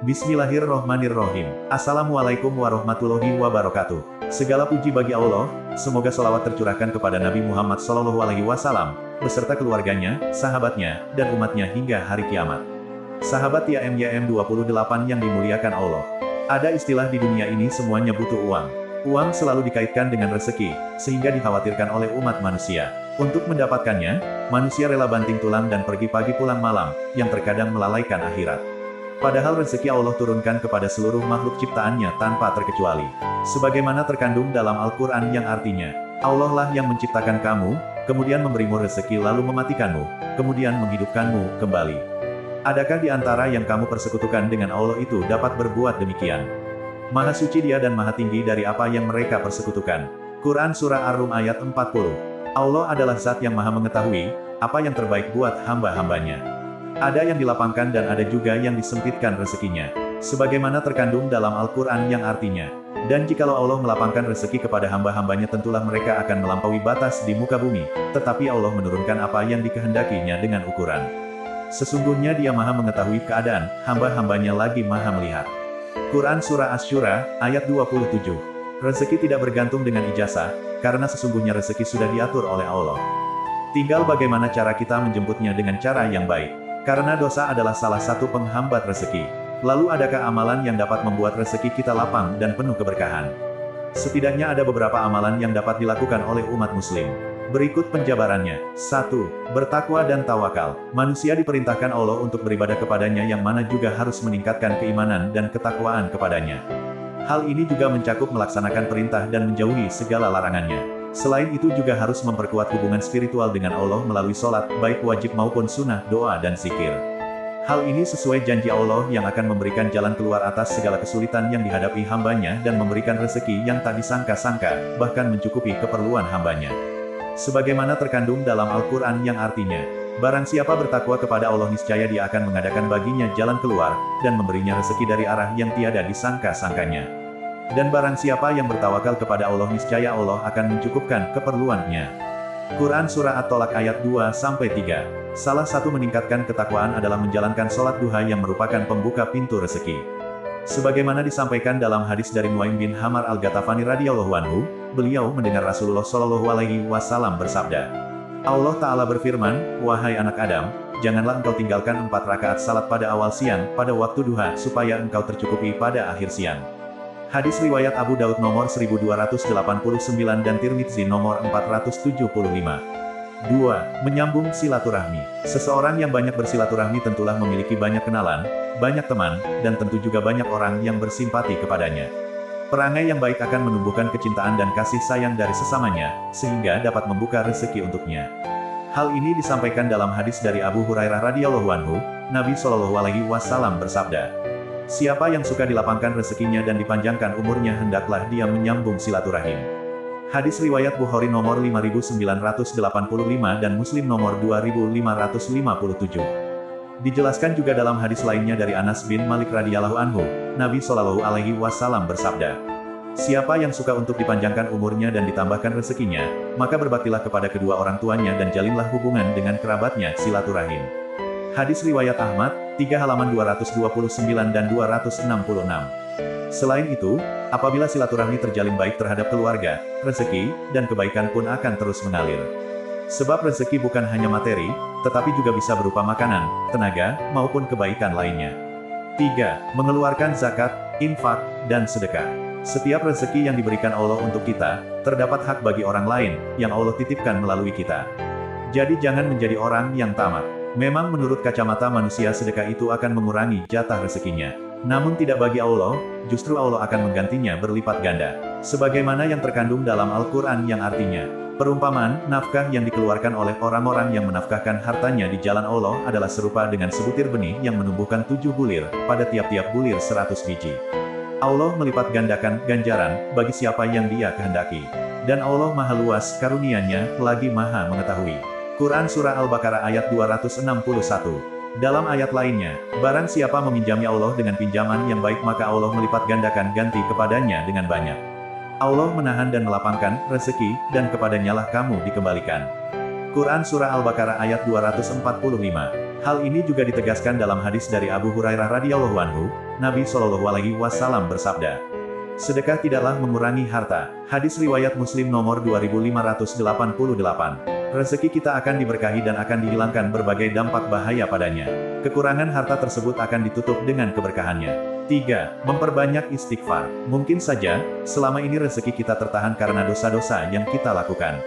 Bismillahirrohmanirrohim. Assalamualaikum warahmatullahi wabarakatuh. Segala puji bagi Allah, semoga sholawat tercurahkan kepada Nabi Muhammad SAW, beserta keluarganya, sahabatnya, dan umatnya hingga hari kiamat. Sahabat YMYM 28 yang dimuliakan Allah. Ada istilah di dunia ini semuanya butuh uang. Uang selalu dikaitkan dengan rezeki, sehingga dikhawatirkan oleh umat manusia. Untuk mendapatkannya, manusia rela banting tulang dan pergi pagi pulang malam, yang terkadang melalaikan akhirat. Padahal rezeki Allah turunkan kepada seluruh makhluk ciptaannya tanpa terkecuali. Sebagaimana terkandung dalam Al-Quran yang artinya, Allah lah yang menciptakan kamu, kemudian memberimu rezeki lalu mematikanmu, kemudian menghidupkanmu kembali. Adakah di antara yang kamu persekutukan dengan Allah itu dapat berbuat demikian? Maha suci Dia dan maha tinggi dari apa yang mereka persekutukan. Quran Surah Ar-Rum ayat 40. Allah adalah zat yang maha mengetahui, apa yang terbaik buat hamba-hambanya. Ada yang dilapangkan dan ada juga yang disempitkan rezekinya. Sebagaimana terkandung dalam Al-Quran yang artinya, dan jikalau Allah melapangkan rezeki kepada hamba-hambanya tentulah mereka akan melampaui batas di muka bumi, tetapi Allah menurunkan apa yang dikehendakinya dengan ukuran. Sesungguhnya Dia maha mengetahui keadaan, hamba-hambanya lagi maha melihat. Quran Surah Asy-Syura, ayat 27. Rezeki tidak bergantung dengan ijazah, karena sesungguhnya rezeki sudah diatur oleh Allah. Tinggal bagaimana cara kita menjemputnya dengan cara yang baik. Karena dosa adalah salah satu penghambat rezeki. Lalu adakah amalan yang dapat membuat rezeki kita lapang dan penuh keberkahan? Setidaknya ada beberapa amalan yang dapat dilakukan oleh umat muslim. Berikut penjabarannya. 1. Bertakwa dan tawakal. Manusia diperintahkan Allah untuk beribadah kepadanya yang mana juga harus meningkatkan keimanan dan ketakwaan kepadanya. Hal ini juga mencakup melaksanakan perintah dan menjauhi segala larangannya. Selain itu juga harus memperkuat hubungan spiritual dengan Allah melalui sholat, baik wajib maupun sunnah, doa dan zikir. Hal ini sesuai janji Allah yang akan memberikan jalan keluar atas segala kesulitan yang dihadapi hambanya dan memberikan rezeki yang tak disangka-sangka, bahkan mencukupi keperluan hambanya. Sebagaimana terkandung dalam Al-Quran yang artinya, barang siapa bertakwa kepada Allah niscaya Dia akan mengadakan baginya jalan keluar, dan memberinya rezeki dari arah yang tiada disangka-sangkanya. Dan barang siapa yang bertawakal kepada Allah niscaya Allah akan mencukupkan keperluannya. Quran Surah At-Tolak ayat 2-3. Salah satu meningkatkan ketakwaan adalah menjalankan sholat duha yang merupakan pembuka pintu rezeki. Sebagaimana disampaikan dalam hadis dari Nuaim bin Hamar Al-Ghatafani radhiyallahu anhu, beliau mendengar Rasulullah Shallallahu alaihi wasallam bersabda, Allah Ta'ala berfirman, wahai anak Adam, janganlah engkau tinggalkan 4 rakaat salat pada awal siang, pada waktu duha, supaya engkau tercukupi pada akhir siang. Hadis riwayat Abu Daud nomor 1289 dan Tirmidzi nomor 475. 2. Menyambung silaturahmi. Seseorang yang banyak bersilaturahmi tentulah memiliki banyak kenalan, banyak teman, dan tentu juga banyak orang yang bersimpati kepadanya. Perangai yang baik akan menumbuhkan kecintaan dan kasih sayang dari sesamanya, sehingga dapat membuka rezeki untuknya. Hal ini disampaikan dalam hadis dari Abu Hurairah radhiyallahu anhu, Nabi Shallallahu alaihi wasallam bersabda, siapa yang suka dilapangkan rezekinya dan dipanjangkan umurnya hendaklah dia menyambung silaturahim. Hadis riwayat Bukhari nomor 5985 dan Muslim nomor 2557. Dijelaskan juga dalam hadis lainnya dari Anas bin Malik radhiyallahu anhu, Nabi Shallallahu alaihi wasallam bersabda, siapa yang suka untuk dipanjangkan umurnya dan ditambahkan rezekinya, maka berbaktilah kepada kedua orang tuanya dan jalinlah hubungan dengan kerabatnya, silaturahim. Hadis riwayat Ahmad, 3 halaman 229 dan 266. Selain itu, apabila silaturahmi terjalin baik terhadap keluarga, rezeki, dan kebaikan pun akan terus mengalir. Sebab rezeki bukan hanya materi, tetapi juga bisa berupa makanan, tenaga, maupun kebaikan lainnya. 3. Mengeluarkan zakat, infak, dan sedekah. Setiap rezeki yang diberikan Allah untuk kita, terdapat hak bagi orang lain, yang Allah titipkan melalui kita. Jadi jangan menjadi orang yang tamak. Memang menurut kacamata manusia sedekah itu akan mengurangi jatah rezekinya. Namun tidak bagi Allah, justru Allah akan menggantinya berlipat ganda. Sebagaimana yang terkandung dalam Al-Quran yang artinya, perumpamaan, nafkah yang dikeluarkan oleh orang-orang yang menafkahkan hartanya di jalan Allah adalah serupa dengan sebutir benih yang menumbuhkan 7 bulir, pada tiap-tiap bulir 100 biji. Allah melipat gandakan ganjaran bagi siapa yang Dia kehendaki. Dan Allah maha luas karunia-Nya, lagi maha mengetahui. Quran Surah Al-Baqarah ayat 261. Dalam ayat lainnya, barang siapa meminjami Allah dengan pinjaman yang baik maka Allah melipat gandakan ganti kepadanya dengan banyak. Allah menahan dan melapangkan rezeki, dan kepadanya lah kamu dikembalikan. Quran Surah Al-Baqarah ayat 245. Hal ini juga ditegaskan dalam hadis dari Abu Hurairah radhiyallahu anhu, Nabi Shallallahu alaihi wasallam bersabda, "Sedekah tidaklah mengurangi harta." Hadis riwayat Muslim nomor 2588. Rezeki kita akan diberkahi dan akan dihilangkan berbagai dampak bahaya padanya. Kekurangan harta tersebut akan ditutup dengan keberkahannya. 3. Memperbanyak istighfar. Mungkin saja, selama ini rezeki kita tertahan karena dosa-dosa yang kita lakukan.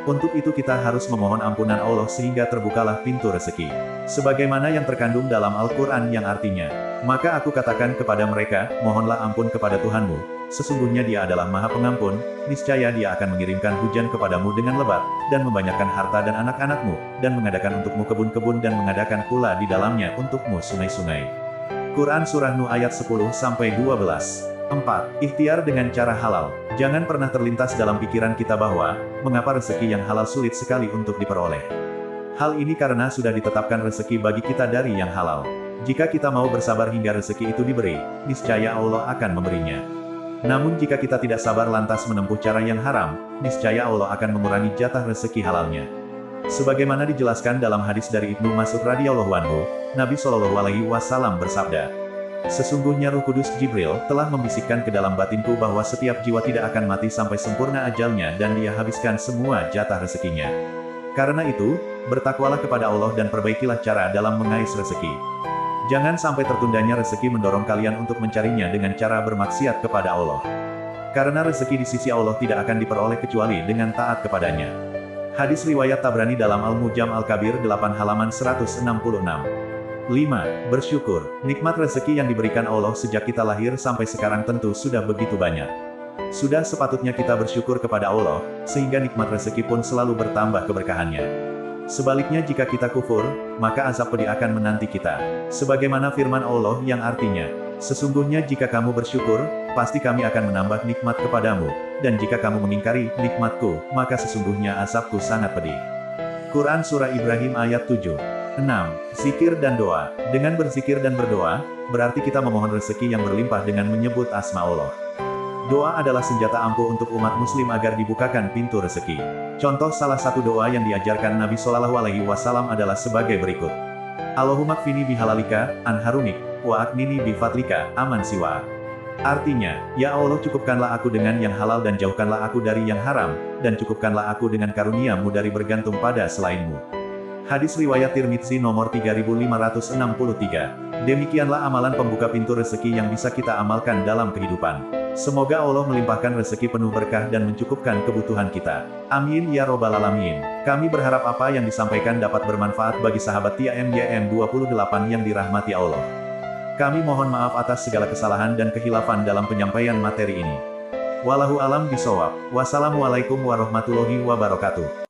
Untuk itu kita harus memohon ampunan Allah sehingga terbukalah pintu rezeki. Sebagaimana yang terkandung dalam Al-Quran yang artinya, "Maka aku katakan kepada mereka, mohonlah ampun kepada Tuhanmu, sesungguhnya Dia adalah Maha Pengampun, niscaya Dia akan mengirimkan hujan kepadamu dengan lebat, dan membanyakkan harta dan anak-anakmu, dan mengadakan untukmu kebun-kebun dan mengadakan pula di dalamnya untukmu sungai-sungai." Quran Surah Nuh ayat 10-12. 4. Ikhtiar dengan cara halal. Jangan pernah terlintas dalam pikiran kita bahwa, mengapa rezeki yang halal sulit sekali untuk diperoleh. Hal ini karena sudah ditetapkan rezeki bagi kita dari yang halal. Jika kita mau bersabar hingga rezeki itu diberi, niscaya Allah akan memberinya. Namun jika kita tidak sabar lantas menempuh cara yang haram, niscaya Allah akan mengurangi jatah rezeki halalnya. Sebagaimana dijelaskan dalam hadis dari Ibnu Mas'ud radhiyallahu anhu, Nabi Shallallahu alaihi wasallam bersabda, "Sesungguhnya Ruh Kudus Jibril telah membisikkan ke dalam batinku bahwa setiap jiwa tidak akan mati sampai sempurna ajalnya dan dia habiskan semua jatah rezekinya. Karena itu, bertakwalah kepada Allah dan perbaikilah cara dalam mengais rezeki. Jangan sampai tertundanya rezeki mendorong kalian untuk mencarinya dengan cara bermaksiat kepada Allah. Karena rezeki di sisi Allah tidak akan diperoleh kecuali dengan taat kepadanya." Hadis riwayat Tabrani dalam Al-Mujam Al-Kabir 8 halaman 166. 5. Bersyukur. Nikmat rezeki yang diberikan Allah sejak kita lahir sampai sekarang tentu sudah begitu banyak. Sudah sepatutnya kita bersyukur kepada Allah, sehingga nikmat rezeki pun selalu bertambah keberkahannya. Sebaliknya jika kita kufur, maka azab pedih akan menanti kita. Sebagaimana firman Allah yang artinya, "Sesungguhnya jika kamu bersyukur, pasti kami akan menambah nikmat kepadamu, dan jika kamu mengingkari nikmatku, maka sesungguhnya azabku sangat pedih." Quran Surah Ibrahim ayat 7. 6. Zikir dan doa. Dengan berzikir dan berdoa, berarti kita memohon rezeki yang berlimpah dengan menyebut asma Allah. Doa adalah senjata ampuh untuk umat muslim agar dibukakan pintu rezeki. Contoh salah satu doa yang diajarkan Nabi Shallallahu alaihi wasallam adalah sebagai berikut. "Allahumma kfini bihalalika, an harumik, wa aknini bifadlika, aman siwa." Artinya, "Ya Allah cukupkanlah aku dengan yang halal dan jauhkanlah aku dari yang haram, dan cukupkanlah aku dengan karunia-Mu dari bergantung pada selain-Mu." Hadis riwayat Tirmidzi nomor 3563. Demikianlah amalan pembuka pintu rezeki yang bisa kita amalkan dalam kehidupan. Semoga Allah melimpahkan rezeki penuh berkah dan mencukupkan kebutuhan kita. Amin ya robbal alamin. Kami berharap apa yang disampaikan dapat bermanfaat bagi sahabat TIAMYM 28 yang dirahmati Allah. Kami mohon maaf atas segala kesalahan dan kehilafan dalam penyampaian materi ini. Wallahu alam bisawab. Wassalamualaikum warahmatullahi wabarakatuh.